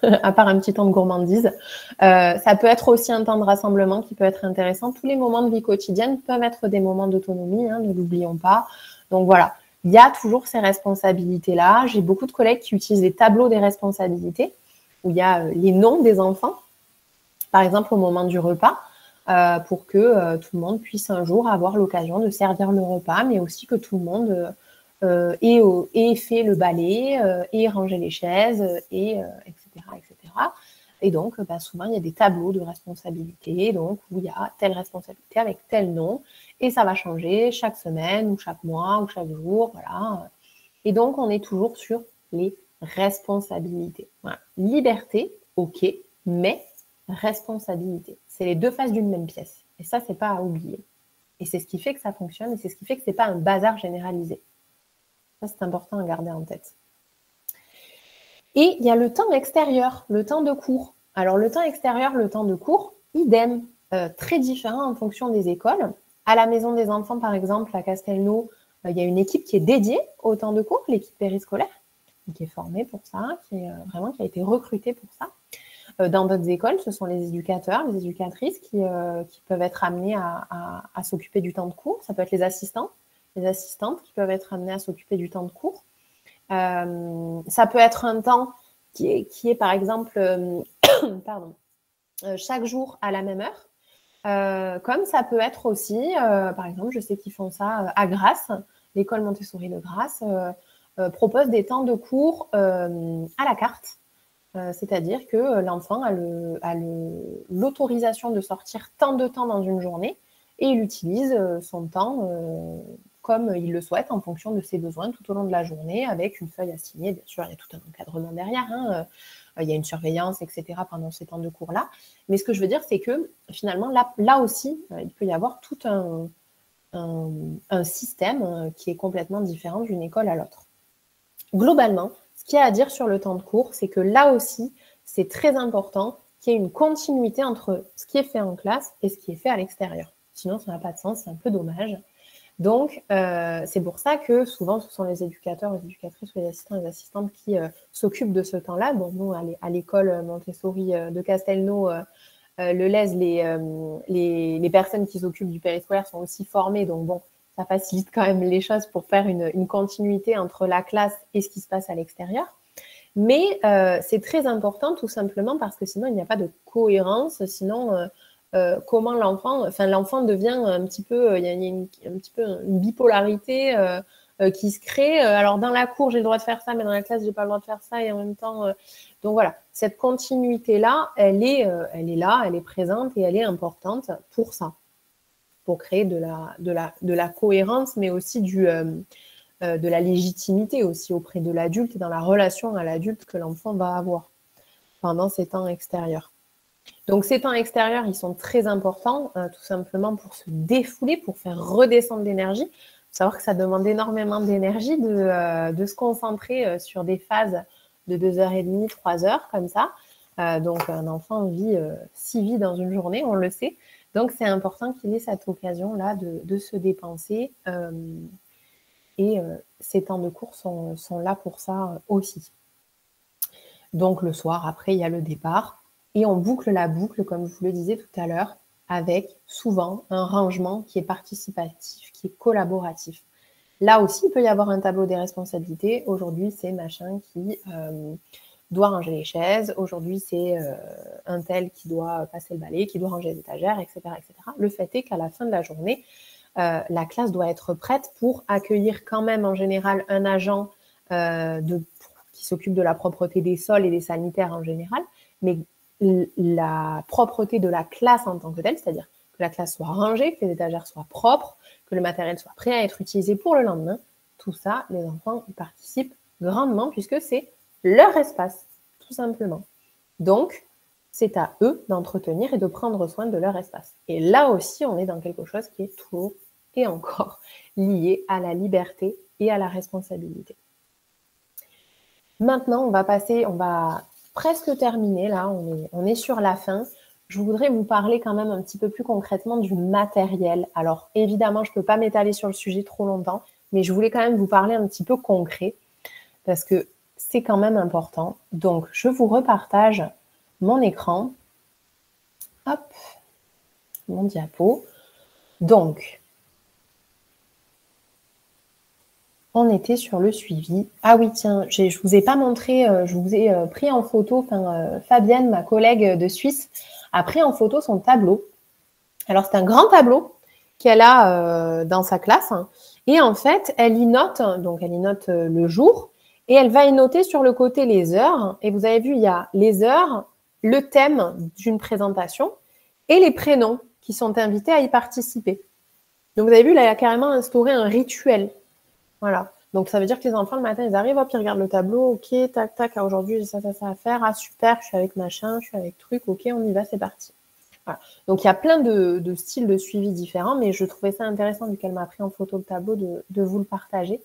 à part un petit temps de gourmandise. Ça peut être aussi un temps de rassemblement qui peut être intéressant. Tous les moments de vie quotidienne peuvent être des moments d'autonomie, hein, ne l'oublions pas. Donc voilà, il y a toujours ces responsabilités-là. J'ai beaucoup de collègues qui utilisent des tableaux des responsabilités où il y a les noms des enfants, par exemple au moment du repas, pour que tout le monde puisse un jour avoir l'occasion de servir le repas, mais aussi que tout le monde ait fait le balai, ait rangé les chaises, etc., etc. Et donc, souvent, il y a des tableaux de responsabilité, donc où il y a telle responsabilité avec tel nom, et ça va changer chaque semaine, ou chaque mois, ou chaque jour, voilà. Et donc, on est toujours sur les responsabilités. Voilà. Liberté, ok, mais responsabilité. C'est les deux faces d'une même pièce. Et ça, c'est pas à oublier. Et c'est ce qui fait que ça fonctionne, et c'est ce qui fait que c'est pas un bazar généralisé. Ça, c'est important à garder en tête. Et il y a le temps extérieur, le temps de cours. Alors, le temps extérieur, le temps de cours, idem, très différent en fonction des écoles. À la Maison des Enfants, par exemple, à Castelnau, il y a une équipe qui est dédiée au temps de cours, l'équipe périscolaire, qui est formée pour ça, qui a été recrutée pour ça. Dans d'autres écoles, ce sont les éducateurs, les éducatrices qui peuvent être amenés à s'occuper du temps de cours. Ça peut être les assistantes qui peuvent être amenées à s'occuper du temps de cours. Ça peut être un temps qui est par exemple, chaque jour à la même heure. Comme ça peut être aussi, par exemple, je sais qu'ils font ça à Grasse, l'école Montessori de Grasse propose des temps de cours à la carte. C'est-à-dire que l'enfant a l'autorisation de sortir tant de temps dans une journée et il utilise son temps comme il le souhaite en fonction de ses besoins tout au long de la journée avec une feuille assignée. Bien sûr, il y a tout un encadrement derrière, hein, il y a une surveillance, etc. pendant ces temps de cours-là. Mais ce que je veux dire, c'est que finalement, là aussi, il peut y avoir tout un système qui est complètement différent d'une école à l'autre. Globalement, ce qu'il y a à dire sur le temps de cours, c'est que là aussi, c'est très important qu'il y ait une continuité entre ce qui est fait en classe et ce qui est fait à l'extérieur. Sinon, ça n'a pas de sens, c'est un peu dommage. Donc, c'est pour ça que souvent, ce sont les éducateurs, les éducatrices ou les assistants et les assistantes qui s'occupent de ce temps-là. Bon, nous, à l'école Montessori de Castelnau, le LES, les personnes qui s'occupent du périscolaire sont aussi formées. Donc, bon, ça facilite quand même les choses pour faire une continuité entre la classe et ce qui se passe à l'extérieur. Mais c'est très important tout simplement parce que sinon, il n'y a pas de cohérence. Sinon, comment l'enfant devient un petit peu, il y a un petit peu une bipolarité qui se crée. Alors, dans la cour, j'ai le droit de faire ça, mais dans la classe, j'ai pas le droit de faire ça. Et en même temps, donc voilà, cette continuité-là, elle est là, elle est présente et elle est importante pour ça, pour créer de la cohérence, mais aussi de la légitimité aussi auprès de l'adulte et dans la relation à l'adulte que l'enfant va avoir pendant ces temps extérieurs. Donc ces temps extérieurs, ils sont très importants, tout simplement pour se défouler, pour faire redescendre l'énergie. Il faut savoir que ça demande énormément d'énergie de se concentrer sur des phases de 2h30, 3 heures comme ça. Donc un enfant vit 6 vies dans une journée, on le sait. Donc c'est important qu'il ait cette occasion-là de se dépenser. Et ces temps de cours sont là pour ça aussi. Donc le soir, après, il y a le départ. Et on boucle la boucle, comme je vous le disais tout à l'heure, avec souvent un rangement qui est participatif, qui est collaboratif. Là aussi, il peut y avoir un tableau des responsabilités. Aujourd'hui, c'est machin qui doit ranger les chaises. Aujourd'hui, c'est un tel qui doit passer le balai, qui doit ranger les étagères, etc., etc. Le fait est qu'à la fin de la journée, la classe doit être prête pour accueillir quand même en général un agent qui s'occupe de la propreté des sols et des sanitaires en général, mais la propreté de la classe en tant que telle, c'est-à-dire que la classe soit rangée, que les étagères soient propres, que le matériel soit prêt à être utilisé pour le lendemain, tout ça, les enfants y participent grandement puisque c'est leur espace, tout simplement. Donc, c'est à eux d'entretenir et de prendre soin de leur espace. Et là aussi, on est dans quelque chose qui est toujours et encore lié à la liberté et à la responsabilité. Maintenant, on va presque terminer, là, on est sur la fin. Je voudrais vous parler quand même un petit peu plus concrètement du matériel. Alors, évidemment, je ne peux pas m'étaler sur le sujet trop longtemps, mais je voulais quand même vous parler un petit peu concret, parce que c'est quand même important. Donc, je vous repartage mon écran. Hop, mon diapo. Donc, on était sur le suivi. Ah oui, tiens, je vous ai pas montré, je vous ai pris en photo, Fabienne, ma collègue de Suisse, a pris en photo son tableau. Alors, c'est un grand tableau qu'elle a dans sa classe. Et en fait, elle y note, donc elle y note le jour, et elle va y noter sur le côté les heures. Et vous avez vu, il y a les heures, le thème d'une présentation et les prénoms qui sont invités à y participer. Donc, vous avez vu, là, il y a carrément instauré un rituel. Voilà. Donc, ça veut dire que les enfants, le matin, ils arrivent, hop, ils regardent le tableau. Ok, tac, tac, aujourd'hui, j'ai ça à faire. Ah, super, je suis avec machin, je suis avec truc. Ok, on y va, c'est parti. Voilà. Donc, il y a plein de styles de suivi différents, mais je trouvais ça intéressant, vu qu'elle m'a pris en photo le tableau, de vous le partager.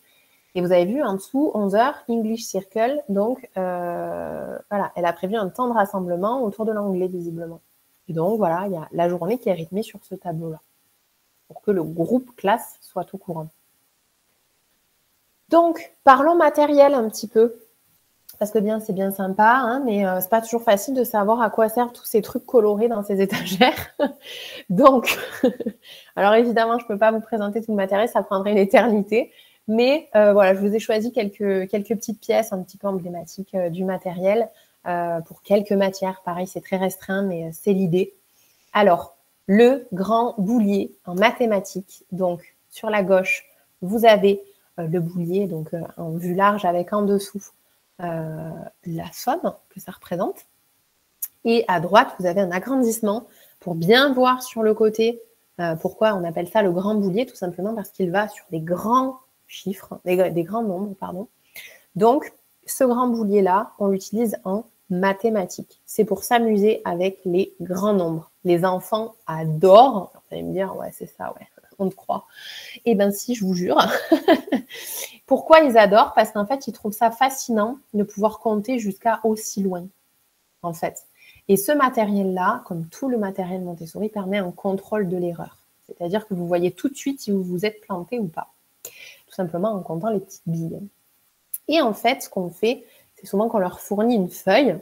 Et vous avez vu, en dessous, 11h, English Circle. Donc, voilà, elle a prévu un temps de rassemblement autour de l'anglais, visiblement. Et donc, voilà, il y a la journée qui est rythmée sur ce tableau-là, pour que le groupe classe soit au courant. Donc, parlons matériel un petit peu, parce que bien, c'est bien sympa, hein, mais c'est pas toujours facile de savoir à quoi servent tous ces trucs colorés dans ces étagères. Donc, alors évidemment, je peux pas vous présenter tout le matériel, ça prendrait une éternité, mais voilà, je vous ai choisi quelques petites pièces un petit peu emblématiques du matériel pour quelques matières. Pareil, c'est très restreint, mais c'est l'idée. Alors, le grand boulier en mathématiques. Donc, sur la gauche, vous avez le boulier, donc en vue large avec en dessous la somme que ça représente. Et à droite, vous avez un agrandissement pour bien voir sur le côté. Pourquoi on appelle ça le grand boulier? Tout simplement parce qu'il va sur des grands chiffres, des grands nombres, pardon. Donc, ce grand boulier-là, on l'utilise en mathématiques. C'est pour s'amuser avec les grands nombres. Les enfants adorent. Vous allez me dire, ouais, c'est ça, ouais, on te croit. Eh bien, si, je vous jure. Pourquoi ils adorent? Parce qu'en fait, ils trouvent ça fascinant de pouvoir compter jusqu'à aussi loin, en fait. Et ce matériel-là, comme tout le matériel Montessori, permet un contrôle de l'erreur. C'est-à-dire que vous voyez tout de suite si vous vous êtes planté ou pas. Tout simplement en comptant les petites billes. Et en fait, ce qu'on fait, c'est souvent qu'on leur fournit une feuille.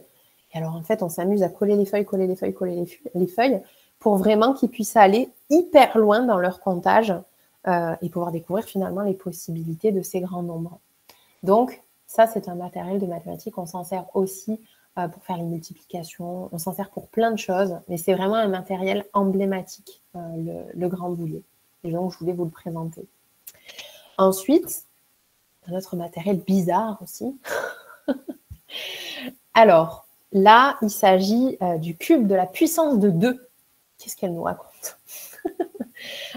Et alors, en fait, on s'amuse à coller les feuilles, coller les feuilles, coller les feuilles pour vraiment qu'ils puissent aller hyper loin dans leur comptage et pouvoir découvrir finalement les possibilités de ces grands nombres. Donc, ça, c'est un matériel de mathématiques. On s'en sert aussi pour faire les multiplications. On s'en sert pour plein de choses, mais c'est vraiment un matériel emblématique, le grand boulier. Et donc, je voulais vous le présenter. Ensuite, un autre matériel bizarre aussi. Alors, là, il s'agit du cube de la puissance de 2. Qu'est-ce qu'elle nous raconte?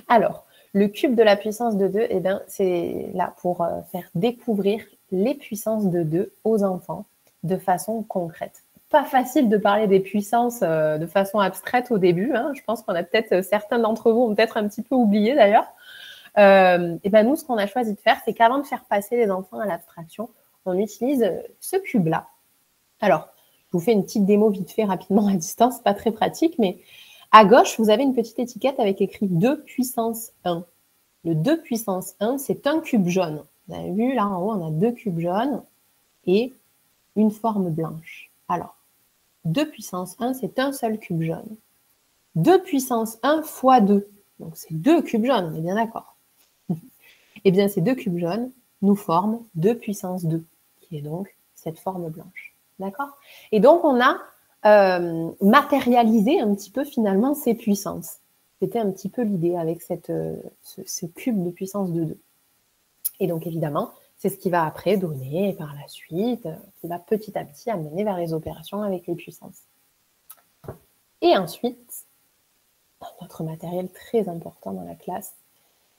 Alors, le cube de la puissance de 2, eh bien, c'est là pour faire découvrir les puissances de 2 aux enfants de façon concrète. Pas facile de parler des puissances de façon abstraite au début. Hein. Je pense qu'on a peut-être, certains d'entre vous ont peut-être un petit peu oublié d'ailleurs. Et ben nous, ce qu'on a choisi de faire, c'est qu'avant de faire passer les enfants à l'abstraction, on utilise ce cube-là. Alors, je vous fais une petite démo vite fait rapidement à distance, pas très pratique, mais à gauche, vous avez une petite étiquette avec écrit 2 puissance 1. Le 2 puissance 1, c'est un cube jaune. Vous avez vu, là en haut, on a 2 cubes jaunes et une forme blanche. Alors, 2 puissance 1, c'est un seul cube jaune. 2 puissance 1 fois 2, donc c'est 2 cubes jaunes, on est bien d'accord. Eh bien, ces 2 cubes jaunes nous forment 2 puissance 2, qui est donc cette forme blanche. D'accord? Et donc, on a matérialisé un petit peu finalement ces puissances. C'était un petit peu l'idée avec ce cube de puissance de 2. Et donc, évidemment, c'est ce qui va après donner par la suite, qui va petit à petit amener vers les opérations avec les puissances. Et ensuite, notre matériel très important dans la classe,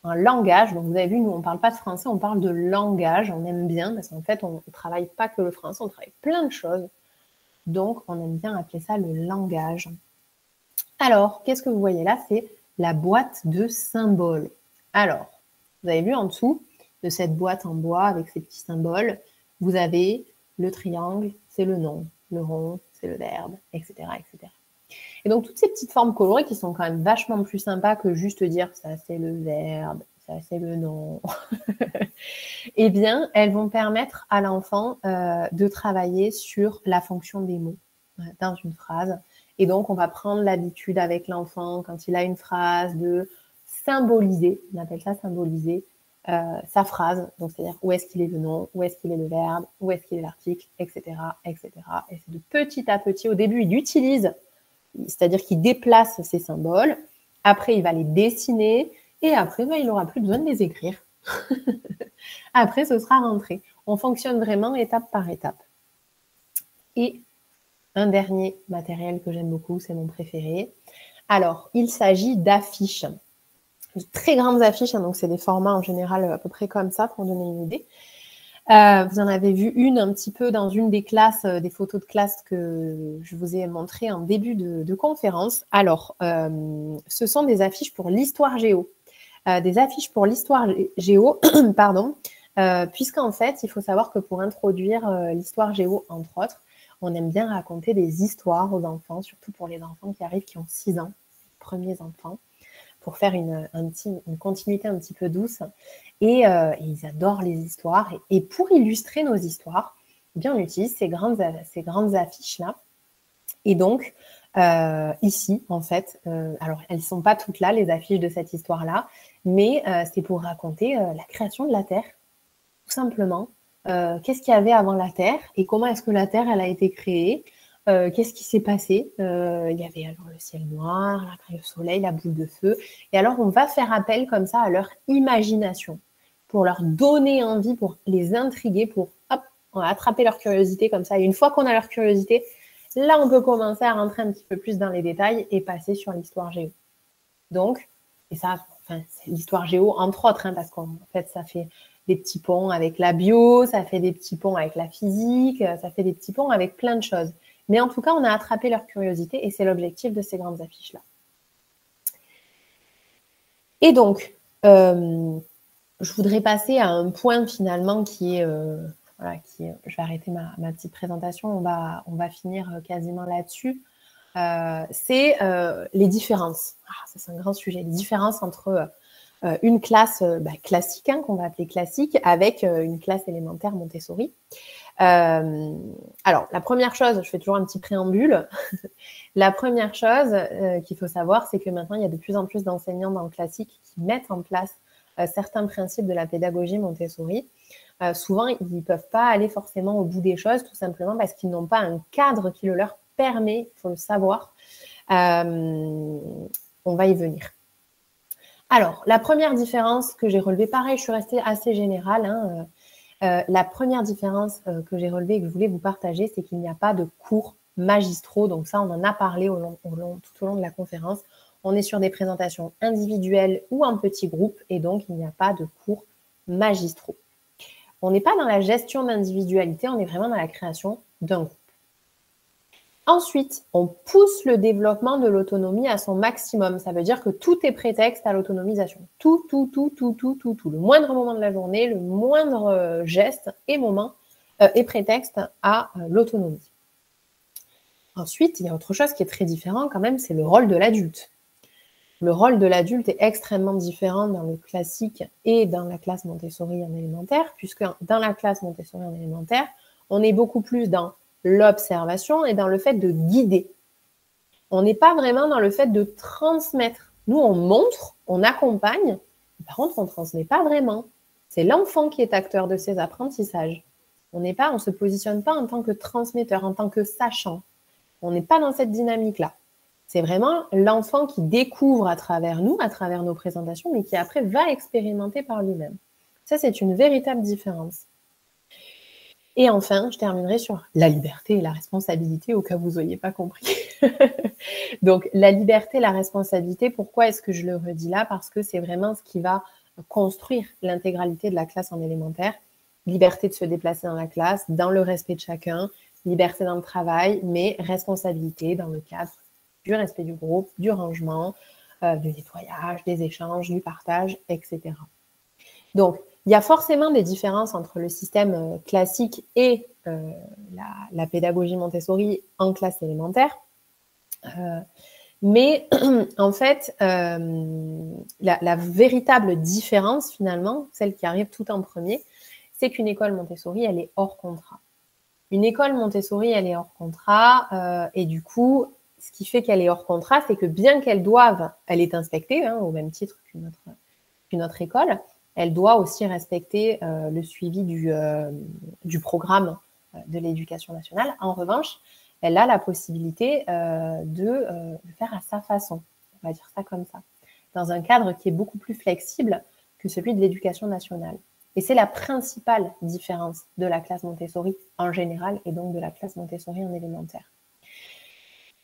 un langage. Donc, vous avez vu, nous, on ne parle pas de français, on parle de langage. On aime bien, parce qu'en fait, on ne travaille pas que le français, on travaille plein de choses. Donc, on aime bien appeler ça le langage. Alors, qu'est-ce que vous voyez là? C'est la boîte de symboles. Alors, vous avez vu en dessous de cette boîte en bois avec ces petits symboles, vous avez le triangle, c'est le nom, le rond, c'est le verbe, etc., etc. Et donc, toutes ces petites formes colorées qui sont quand même vachement plus sympas que juste dire ça, c'est le verbe, ça, c'est le nom. Eh bien, elles vont permettre à l'enfant de travailler sur la fonction des mots dans une phrase. Et donc, on va prendre l'habitude avec l'enfant, quand il a une phrase, de symboliser, on appelle ça symboliser, sa phrase. Donc, c'est-à-dire où est-ce qu'il est le nom, où est-ce qu'il est le verbe, où est-ce qu'il est l'article, etc., etc. Et c'est de petit à petit, au début, il utilise, c'est-à-dire qu'il déplace ces symboles. Après, il va les dessiner. Et après, il n'aura plus besoin de les écrire. Après, ce sera rentré. On fonctionne vraiment étape par étape. Et un dernier matériel que j'aime beaucoup, c'est mon préféré. Alors, il s'agit d'affiches. De très grandes affiches, hein, donc c'est des formats en général à peu près comme ça, pour donner une idée. Vous en avez vu une un petit peu dans une des classes, des photos de classe que je vous ai montrées en début de conférence. Alors, ce sont des affiches pour l'histoire géo. Des affiches pour l'histoire géo, pardon, puisqu'en fait, il faut savoir que pour introduire l'histoire géo, entre autres, on aime bien raconter des histoires aux enfants, surtout pour les enfants qui arrivent, qui ont 6 ans, les premiers enfants, pour faire une continuité un petit peu douce. Et ils adorent les histoires. Et pour illustrer nos histoires, eh bien, on utilise ces grandes affiches-là. Et donc, ici, en fait, alors elles ne sont pas toutes là, les affiches de cette histoire-là, mais c'est pour raconter la création de la Terre, tout simplement. Qu'est-ce qu'il y avait avant la Terre et comment est-ce que la Terre elle a été créée. Qu'est-ce qui s'est passé? Il y avait alors le ciel noir, le soleil, la boule de feu. Et alors, on va faire appel comme ça à leur imagination pour leur donner envie, pour les intriguer, pour hop, on va attraper leur curiosité comme ça. Et une fois qu'on a leur curiosité, là, on peut commencer à rentrer un petit peu plus dans les détails et passer sur l'histoire géo. Donc, et ça, enfin, c'est l'histoire géo entre autres, parce qu'en fait, ça fait des petits ponts avec la bio, ça fait des petits ponts avec la physique, ça fait des petits ponts avec plein de choses. Mais en tout cas, on a attrapé leur curiosité et c'est l'objectif de ces grandes affiches-là. Et donc, je voudrais passer à un point finalement qui est, voilà, je vais arrêter ma petite présentation, on va finir quasiment là-dessus. C'est les différences. Ah, ça, c'est un grand sujet. Les différences entre une classe classique, qu'on va appeler classique, avec une classe élémentaire Montessori. Alors, la première chose, je fais toujours un petit préambule. La première chose qu'il faut savoir, c'est que maintenant, il y a de plus en plus d'enseignants dans le classique qui mettent en place certains principes de la pédagogie Montessori. Souvent, ils ne peuvent pas aller forcément au bout des choses, tout simplement parce qu'ils n'ont pas un cadre qui le leur permet, il faut le savoir. On va y venir. Alors, la première différence que j'ai relevée, pareil, je suis restée assez générale. La première différence que j'ai relevée et que je voulais vous partager, c'est qu'il n'y a pas de cours magistraux. Donc ça, on en a parlé tout au long de la conférence. On est sur des présentations individuelles ou en petits groupes et donc il n'y a pas de cours magistraux. On n'est pas dans la gestion d'individualité, on est vraiment dans la création d'un groupe. Ensuite, on pousse le développement de l'autonomie à son maximum. Ça veut dire que tout est prétexte à l'autonomisation. Tout. Le moindre moment de la journée, le moindre geste et moment est prétexte à l'autonomie. Ensuite, il y a autre chose qui est très différent quand même, c'est le rôle de l'adulte. Le rôle de l'adulte est extrêmement différent dans le classique et dans la classe Montessori en élémentaire, puisque dans la classe Montessori en élémentaire, on est beaucoup plus dans l'observation et dans le fait de guider. On n'est pas vraiment dans le fait de transmettre. Nous, on montre, on accompagne, par contre, on ne transmet pas vraiment. C'est l'enfant qui est acteur de ses apprentissages. On ne se positionne pas en tant que transmetteur, en tant que sachant. On n'est pas dans cette dynamique-là. C'est vraiment l'enfant qui découvre à travers nous, à travers nos présentations, mais qui après va expérimenter par lui-même. Ça, c'est une véritable différence. Et enfin, je terminerai sur la liberté et la responsabilité, au cas où vous n'auriez pas compris. Donc, la liberté et la responsabilité, pourquoi est-ce que je le redis là? Parce que c'est vraiment ce qui va construire l'intégralité de la classe en élémentaire. Liberté de se déplacer dans la classe, dans le respect de chacun, liberté dans le travail, mais responsabilité dans le cadre du respect du groupe, du rangement, du nettoyage, des échanges, du partage, etc. Donc, il y a forcément des différences entre le système classique et la pédagogie Montessori en classe élémentaire. Mais en fait, la véritable différence finalement, celle qui arrive tout en premier, c'est qu'une école Montessori, elle est hors contrat. Une école Montessori, elle est hors contrat et du coup, ce qui fait qu'elle est hors contrat, c'est que bien qu'elle doive, elle est inspectée au même titre qu'une autre école, elle doit aussi respecter le suivi du programme de l'éducation nationale. En revanche, elle a la possibilité de le faire à sa façon, on va dire ça comme ça, dans un cadre qui est beaucoup plus flexible que celui de l'éducation nationale. Et c'est la principale différence de la classe Montessori en général et donc de la classe Montessori en élémentaire.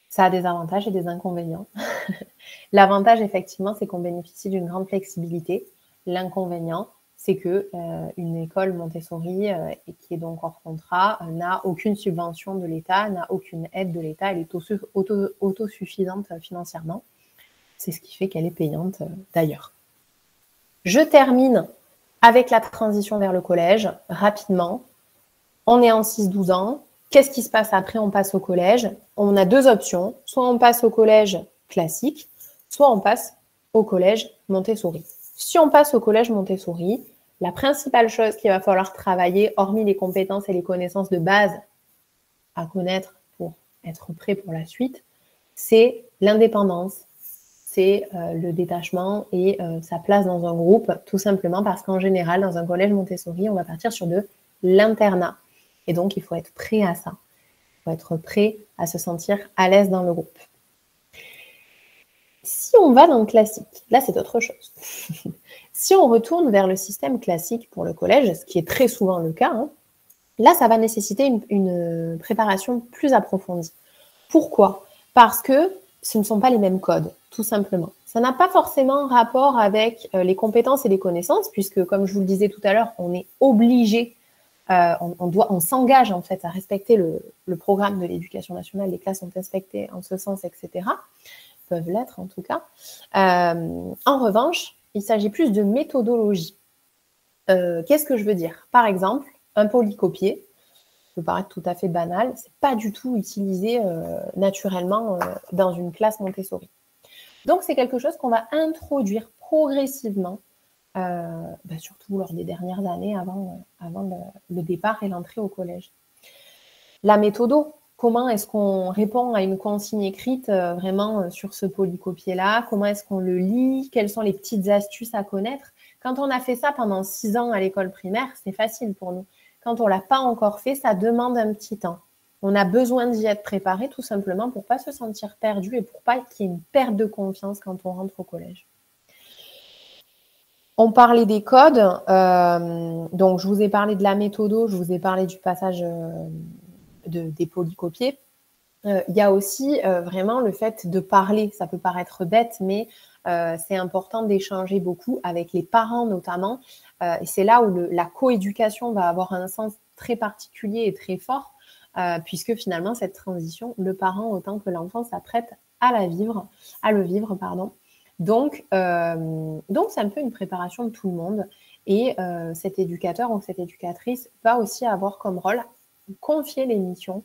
Ça a des avantages et des inconvénients. L'avantage, effectivement, c'est qu'on bénéficie d'une grande flexibilité. L'inconvénient, c'est qu'une école Montessori, qui est donc hors contrat, n'a aucune subvention de l'État, n'a aucune aide de l'État, elle est autosuffisante financièrement. C'est ce qui fait qu'elle est payante d'ailleurs. Je termine avec la transition vers le collège, rapidement. On est en 6-12 ans. Qu'est-ce qui se passe après? On passe au collège. On a deux options. Soit on passe au collège classique, soit on passe au collège Montessori. Si on passe au collège Montessori, la principale chose qu'il va falloir travailler, hormis les compétences et les connaissances de base à connaître pour être prêt pour la suite, c'est l'indépendance, c'est le détachement et sa place dans un groupe, tout simplement parce qu'en général, dans un collège Montessori, on va partir sur de l'internat. Et donc, il faut être prêt à ça. Il faut être prêt à se sentir à l'aise dans le groupe. Si on va dans le classique, là c'est autre chose. Si on retourne vers le système classique pour le collège, ce qui est très souvent le cas, hein, là ça va nécessiter une préparation plus approfondie. Pourquoi? Parce que ce ne sont pas les mêmes codes, tout simplement. Ça n'a pas forcément rapport avec les compétences et les connaissances, puisque comme je vous le disais tout à l'heure, on est obligé, on s'engage en fait à respecter le programme de l'éducation nationale, les classes sont inspectées en ce sens, etc. Peuvent l'être en tout cas. En revanche, il s'agit plus de méthodologie. Qu'est-ce que je veux dire? Par exemple, un polycopier, ça peut paraître tout à fait banal, c'est pas du tout utilisé naturellement dans une classe Montessori. Donc c'est quelque chose qu'on va introduire progressivement, surtout lors des dernières années avant le départ et l'entrée au collège. La méthodo, comment est-ce qu'on répond à une consigne écrite vraiment sur ce polycopier-là? Comment est-ce qu'on le lit? Quelles sont les petites astuces à connaître? Quand on a fait ça pendant 6 ans à l'école primaire, c'est facile pour nous. Quand on ne l'a pas encore fait, ça demande un petit temps. On a besoin d'y être préparé tout simplement pour ne pas se sentir perdu et pour pas qu'il y ait une perte de confiance quand on rentre au collège. On parlait des codes, donc je vous ai parlé de la méthodo, je vous ai parlé du passage des polycopiers. Il y a aussi vraiment le fait de parler, ça peut paraître bête, mais c'est important d'échanger beaucoup avec les parents notamment, et c'est là où la coéducation va avoir un sens très particulier et très fort, puisque finalement cette transition, le parent autant que l'enfant s'apprête à le vivre, pardon. Donc c'est un peu une préparation de tout le monde, et cet éducateur ou cette éducatrice va aussi avoir comme rôle confier les missions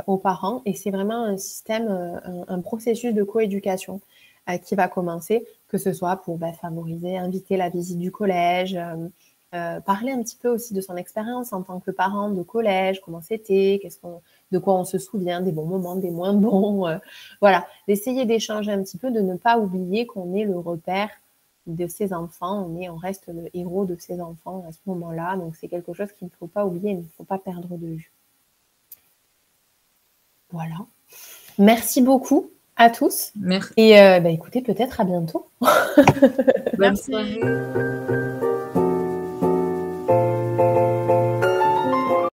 aux parents, et c'est vraiment un système, un processus de coéducation qui va commencer, que ce soit pour favoriser, inviter la visite du collège, parler un petit peu aussi de son expérience en tant que parent de collège, comment c'était, de quoi on se souvient, des bons moments, des moins bons, voilà, d'essayer d'échanger un petit peu, de ne pas oublier qu'on est le repère de ses enfants, on reste le héros de ses enfants à ce moment-là, donc c'est quelque chose qu'il ne faut pas oublier, il ne faut pas perdre de vue. Voilà. Merci beaucoup à tous. Merci. Et écoutez, peut-être à bientôt. Bonne soirée.